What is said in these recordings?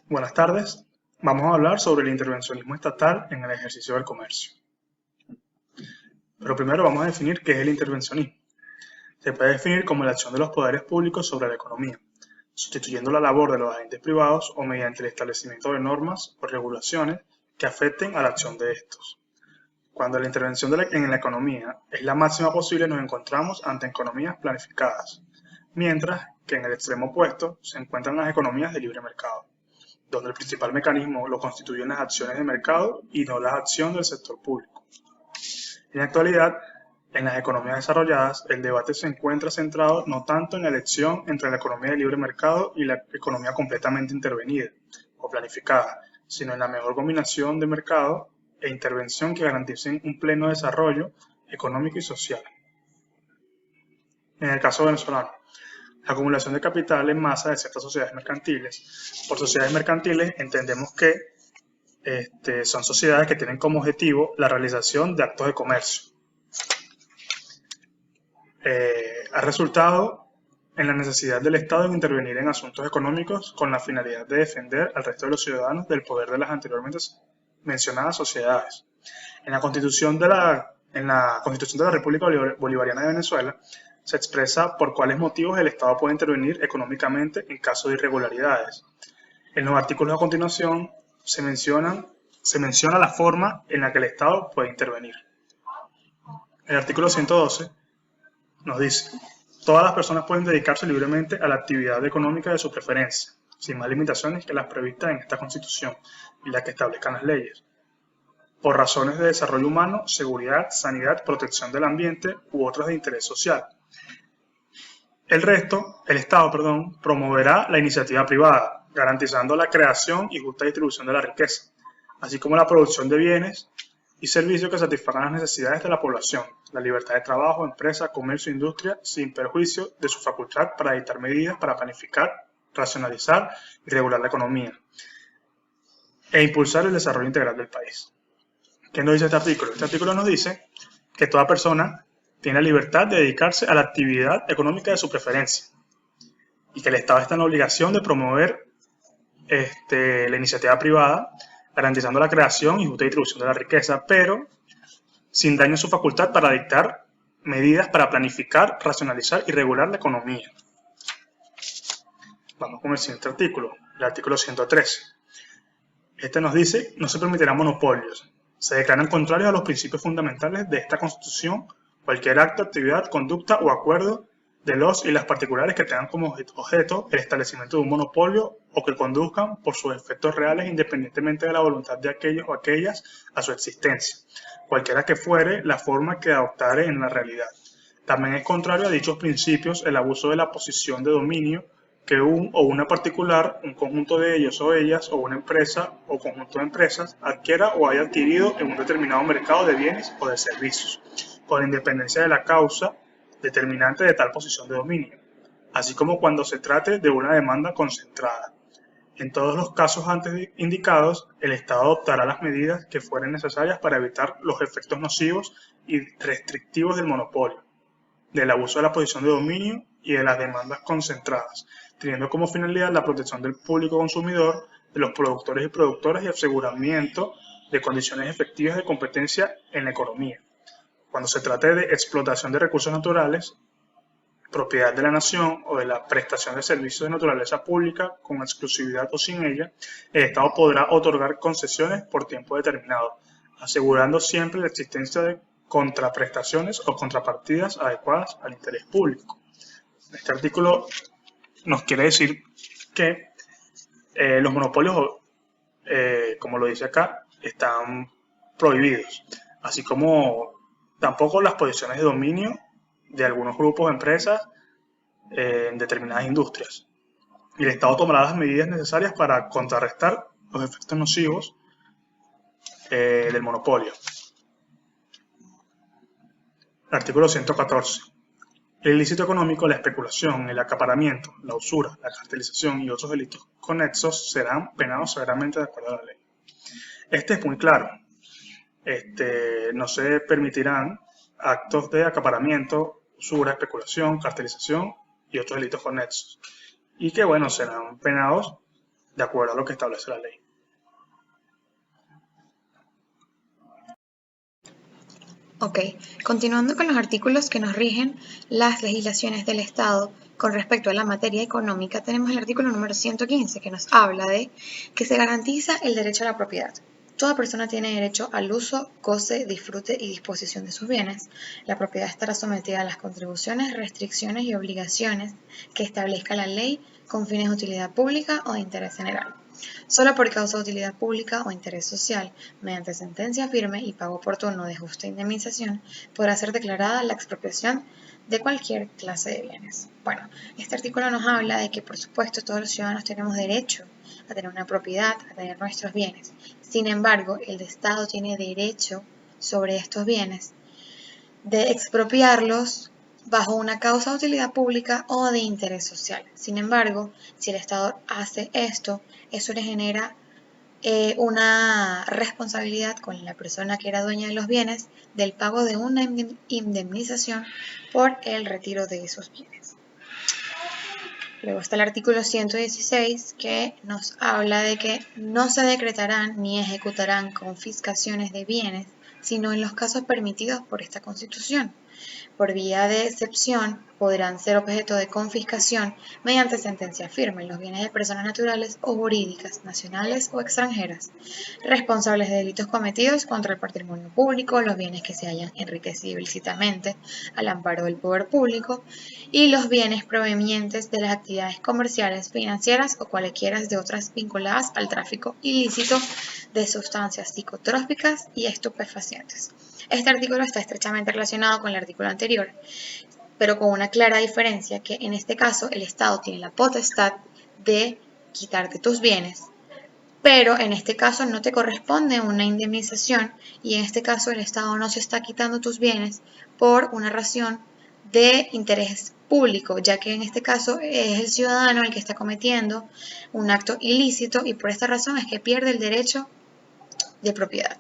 Buenas tardes. Vamos a hablar sobre el intervencionismo estatal en el ejercicio del comercio. Pero primero vamos a definir qué es el intervencionismo. Se puede definir como la acción de los poderes públicos sobre la economía, sustituyendo la labor de los agentes privados o mediante el establecimiento de normas o regulaciones que afecten a la acción de estos. Cuando la intervención en la economía es la máxima posible, nos encontramos ante economías planificadas, mientras que en el extremo opuesto se encuentran las economías de libre mercado, donde el principal mecanismo lo constituyen las acciones de mercado y no la acción del sector público. En la actualidad, en las economías desarrolladas, el debate se encuentra centrado no tanto en la elección entre la economía de libre mercado y la economía completamente intervenida o planificada, sino en la mejor combinación de mercado e intervención que garanticen un pleno desarrollo económico y social. En el caso venezolano, la acumulación de capital en masa de ciertas sociedades mercantiles. Por sociedades mercantiles entendemos que son sociedades que tienen como objetivo la realización de actos de comercio. Ha resultado en la necesidad del Estado en intervenir en asuntos económicos con la finalidad de defender al resto de los ciudadanos del poder de las anteriormente mencionadas sociedades. En la Constitución de la República Bolivariana de Venezuela se expresa por cuáles motivos el Estado puede intervenir económicamente en caso de irregularidades. En los artículos a continuación se menciona la forma en la que el Estado puede intervenir. El artículo 112 nos dice: todas las personas pueden dedicarse libremente a la actividad económica de su preferencia, sin más limitaciones que las previstas en esta Constitución y las que establezcan las leyes, por razones de desarrollo humano, seguridad, sanidad, protección del ambiente u otras de interés social. El Estado, promoverá la iniciativa privada, garantizando la creación y justa distribución de la riqueza, así como la producción de bienes y servicios que satisfagan las necesidades de la población, la libertad de trabajo, empresa, comercio e industria, sin perjuicio de su facultad para dictar medidas para planificar, racionalizar y regular la economía, e impulsar el desarrollo integral del país. ¿Qué nos dice este artículo? Este artículo nos dice que toda persona tiene la libertad de dedicarse a la actividad económica de su preferencia y que el Estado está en la obligación de promover la iniciativa privada, garantizando la creación y justa distribución de la riqueza, pero sin daño a su facultad para dictar medidas para planificar, racionalizar y regular la economía. Vamos con el siguiente artículo, el artículo 113. Este nos dice: no se permitirán monopolios. Se declaran contrarios a los principios fundamentales de esta Constitución cualquier acto, actividad, conducta o acuerdo de los y las particulares que tengan como objeto el establecimiento de un monopolio o que conduzcan por sus efectos reales independientemente de la voluntad de aquellos o aquellas a su existencia, cualquiera que fuere la forma que adoptare en la realidad. También es contrario a dichos principios el abuso de la posición de dominio que un o una particular, un conjunto de ellos o ellas, o una empresa o conjunto de empresas, adquiera o haya adquirido en un determinado mercado de bienes o de servicios, con independencia de la causa determinante de tal posición de dominio, así como cuando se trate de una demanda concentrada. En todos los casos antes indicados, el Estado adoptará las medidas que fueren necesarias para evitar los efectos nocivos y restrictivos del monopolio, del abuso de la posición de dominio y de las demandas concentradas, teniendo como finalidad la protección del público consumidor, de los productores y productoras y aseguramiento de condiciones efectivas de competencia en la economía. Cuando se trate de explotación de recursos naturales, propiedad de la nación o de la prestación de servicios de naturaleza pública con exclusividad o sin ella, el Estado podrá otorgar concesiones por tiempo determinado, asegurando siempre la existencia de contraprestaciones o contrapartidas adecuadas al interés público. Este artículo nos quiere decir que los monopolios, como lo dice acá, están prohibidos, así como tampoco las posiciones de dominio de algunos grupos de empresas en determinadas industrias. Y el Estado tomará las medidas necesarias para contrarrestar los efectos nocivos del monopolio. Artículo 114. El ilícito económico, la especulación, el acaparamiento, la usura, la cartelización y otros delitos conexos serán penados severamente de acuerdo a la ley. Este es muy claro. No se permitirán actos de acaparamiento, usura, especulación, cartelización y otros delitos conexos. Y que, bueno, serán penados de acuerdo a lo que establece la ley. Ok, continuando con los artículos que nos rigen las legislaciones del Estado con respecto a la materia económica, tenemos el artículo número 115 que nos habla de que se garantiza el derecho a la propiedad. Toda persona tiene derecho al uso, goce, disfrute y disposición de sus bienes. La propiedad estará sometida a las contribuciones, restricciones y obligaciones que establezca la ley con fines de utilidad pública o de interés general. Solo por causa de utilidad pública o interés social, mediante sentencia firme y pago oportuno de justa indemnización, podrá ser declarada la expropiación de cualquier clase de bienes. Bueno, este artículo nos habla de que, por supuesto, todos los ciudadanos tenemos derecho a tener una propiedad, a tener nuestros bienes. Sin embargo, el Estado tiene derecho sobre estos bienes de expropiarlos bajo una causa de utilidad pública o de interés social. Sin embargo, si el Estado hace esto, eso le genera una responsabilidad con la persona que era dueña de los bienes del pago de una indemnización por el retiro de esos bienes. Luego está el artículo 116 que nos habla de que no se decretarán ni ejecutarán confiscaciones de bienes, sino en los casos permitidos por esta Constitución. Por vía de excepción, podrán ser objeto de confiscación mediante sentencia firme los bienes de personas naturales o jurídicas, nacionales o extranjeras, responsables de delitos cometidos contra el patrimonio público, los bienes que se hayan enriquecido ilícitamente al amparo del poder público y los bienes provenientes de las actividades comerciales, financieras o cualquiera de otras vinculadas al tráfico ilícito de sustancias psicotrópicas y estupefacientes. Este artículo está estrechamente relacionado con el artículo anterior, pero con una clara diferencia, que en este caso el Estado tiene la potestad de quitarte tus bienes, pero en este caso no te corresponde una indemnización y en este caso el Estado no se está quitando tus bienes por una razón de interés público, ya que en este caso es el ciudadano el que está cometiendo un acto ilícito y por esta razón es que pierde el derecho de propiedad.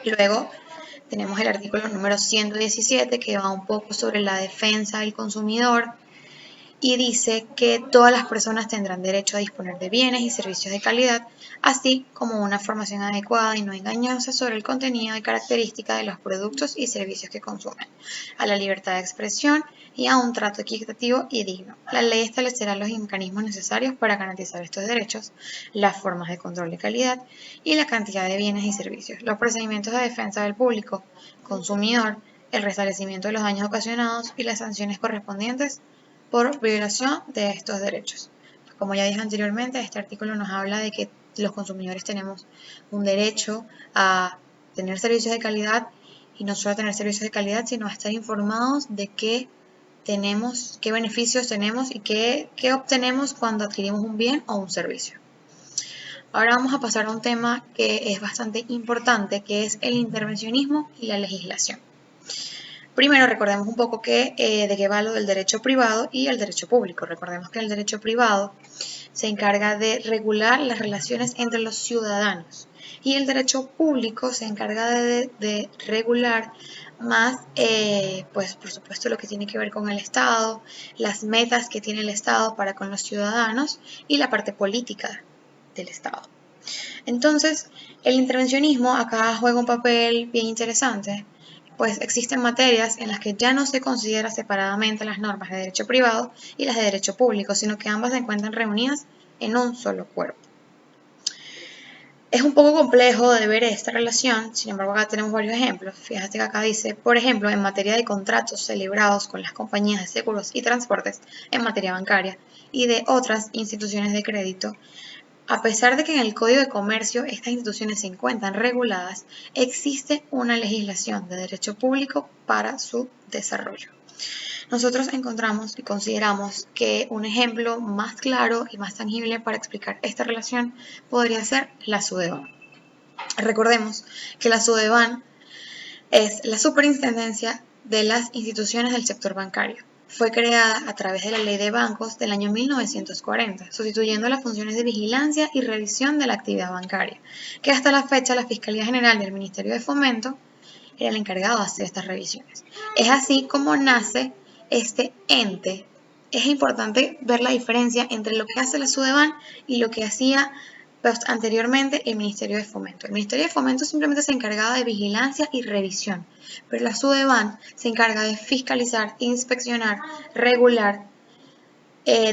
Luego tenemos el artículo número 117 que va un poco sobre la defensa del consumidor y dice que todas las personas tendrán derecho a disponer de bienes y servicios de calidad, así como una información adecuada y no engañosa sobre el contenido y características de los productos y servicios que consumen, a la libertad de expresión y a un trato equitativo y digno. La ley establecerá los mecanismos necesarios para garantizar estos derechos, las formas de control de calidad y la cantidad de bienes y servicios, los procedimientos de defensa del público consumidor, el restablecimiento de los daños ocasionados y las sanciones correspondientes por violación de estos derechos. Como ya dije anteriormente, este artículo nos habla de que los consumidores tenemos un derecho a tener servicios de calidad y no solo a tener servicios de calidad, sino a estar informados de qué tenemos, qué beneficios tenemos y qué obtenemos cuando adquirimos un bien o un servicio. Ahora vamos a pasar a un tema que es bastante importante, que es el intervencionismo y la legislación. Primero, recordemos un poco de qué va lo del derecho privado y el derecho público. Recordemos que el derecho privado se encarga de regular las relaciones entre los ciudadanos y el derecho público se encarga de regular más, pues por supuesto, lo que tiene que ver con el Estado, las metas que tiene el Estado para con los ciudadanos y la parte política del Estado. Entonces, el intervencionismo acá juega un papel bien interesante, pues existen materias en las que ya no se considera separadamente las normas de derecho privado y las de derecho público, sino que ambas se encuentran reunidas en un solo cuerpo. Es un poco complejo de ver esta relación, sin embargo acá tenemos varios ejemplos. Fíjate que acá dice, por ejemplo, en materia de contratos celebrados con las compañías de seguros y transportes, en materia bancaria y de otras instituciones de crédito, a pesar de que en el Código de Comercio estas instituciones se encuentran reguladas, existe una legislación de derecho público para su desarrollo. Nosotros encontramos y consideramos que un ejemplo más claro y más tangible para explicar esta relación podría ser la SUDEBAN. Recordemos que la SUDEBAN es la superintendencia de las instituciones del sector bancario. Fue creada a través de la Ley de Bancos del año 1940, sustituyendo las funciones de vigilancia y revisión de la actividad bancaria, que hasta la fecha la Fiscalía General del Ministerio de Fomento era el encargado de hacer estas revisiones. Es así como nace este ente es importante ver la diferencia entre lo que hace la SUDEBAN y lo que hacía anteriormente el Ministerio de Fomento. El Ministerio de Fomento simplemente se encargaba de vigilancia y revisión, pero la SUDEBAN se encarga de fiscalizar, inspeccionar, regular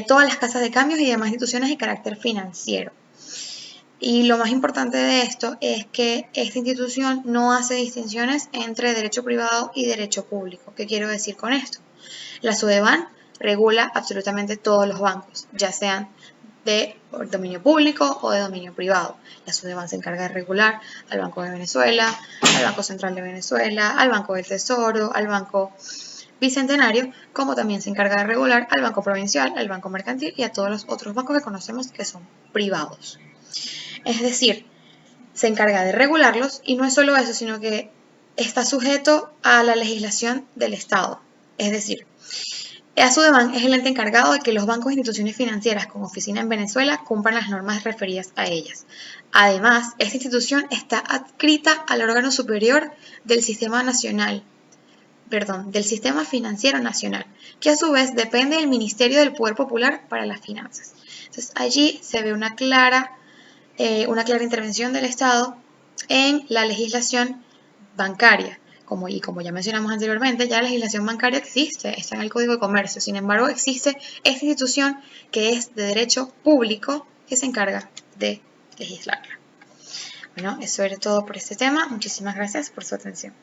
todas las casas de cambios y demás instituciones de carácter financiero. Y lo más importante de esto es que esta institución no hace distinciones entre derecho privado y derecho público. ¿Qué quiero decir con esto? La SUDEBAN regula absolutamente todos los bancos, ya sean de dominio público o de dominio privado. La SUDEBAN se encarga de regular al Banco de Venezuela, al Banco Central de Venezuela, al Banco del Tesoro, al Banco Bicentenario, como también se encarga de regular al Banco Provincial, al Banco Mercantil y a todos los otros bancos que conocemos que son privados. Es decir, se encarga de regularlos y no es solo eso, sino que está sujeto a la legislación del Estado. Es decir, SUDEBAN es el ente encargado de que los bancos e instituciones financieras con oficina en Venezuela cumplan las normas referidas a ellas. Además, esta institución está adscrita al órgano superior del Sistema Financiero Nacional, que a su vez depende del Ministerio del Poder Popular para las Finanzas. Entonces, allí se ve una clara intervención del Estado en la legislación bancaria. Como ya mencionamos anteriormente, ya la legislación bancaria existe, está en el Código de Comercio. Sin embargo, existe esta institución que es de derecho público que se encarga de legislarla. Bueno, eso era todo por este tema. Muchísimas gracias por su atención.